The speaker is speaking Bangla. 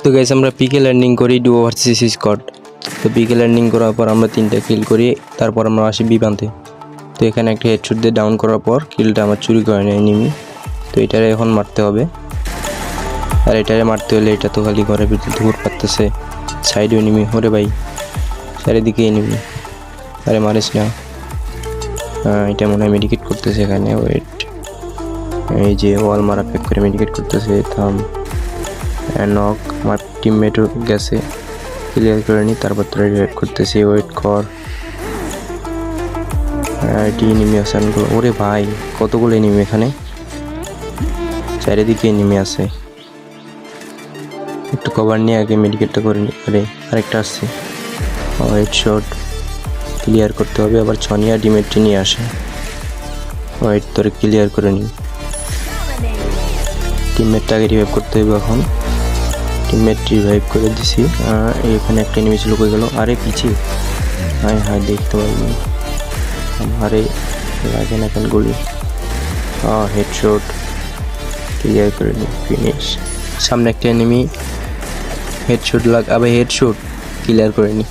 তো গাইস আমরা পিকে ল্যান্ডিং করি ডুও ভার্সেস স্কট। তো পিকে ল্যান্ডিং করার পর আমরা 3টা কিল করি, তারপর আমরা আসি বি প্রান্তে। তো এখানে একটা হেডশট দিয়ে ডাউন করার পর কিলটা আমার চুরি করে নেয় এনিমি। তো এটারে এখন মারতে হবে, আর এটারে মারতে হলে এটা তো খালি ঘরের ভিতরে দূর পারতেছে। সাইডে এনিমি, ওরে ভাই চারিদিকে এনিমি, আরে মারিস না। এটা মনে হয় মেডিকেট করতেছে এখানে, ওয়েট, এই যে ওয়াল মারা প্যাক করে মেডিকেট করতেছে। থাম, নক, আমার টিমমেটও গেছে, ক্লিয়ার করে নি, তারপর তোরা রিভাইভ করতেছি, ওয়েট কর। এটি এনিমি আছে অনেকগুলো, ওরে ভাই কতগুলো এনিমি এখানে, চারিদিকে এনিমি আছে। একটু কভার নিয়ে আগে মেডিকেটটা করে নি। আরে আরেকটা আসছে, হেডশট, ক্লিয়ার করতে হবে। আবার ছনিয়া ডিমেটটি নিয়ে আসে, ওয়েট তোরে ক্লিয়ার করে নি। টিমমেটটাকে রিভাইভ করতে হবে এখন, টিমমেট রিভাইভ করে দিছি। এখানে একটা এনিমি ছিল, কই গেল? আরে পিছিয়ে, হায় হায় দেখতে পাইনি, আমারে লাগে না কেন গুলি। হেডশট, ক্লিয়ার করে নি, ফিনিশ। সামনে একটা এনিমি, হেডশট লাগ, আবার হেডশট, ক্লিয়ার করে নি।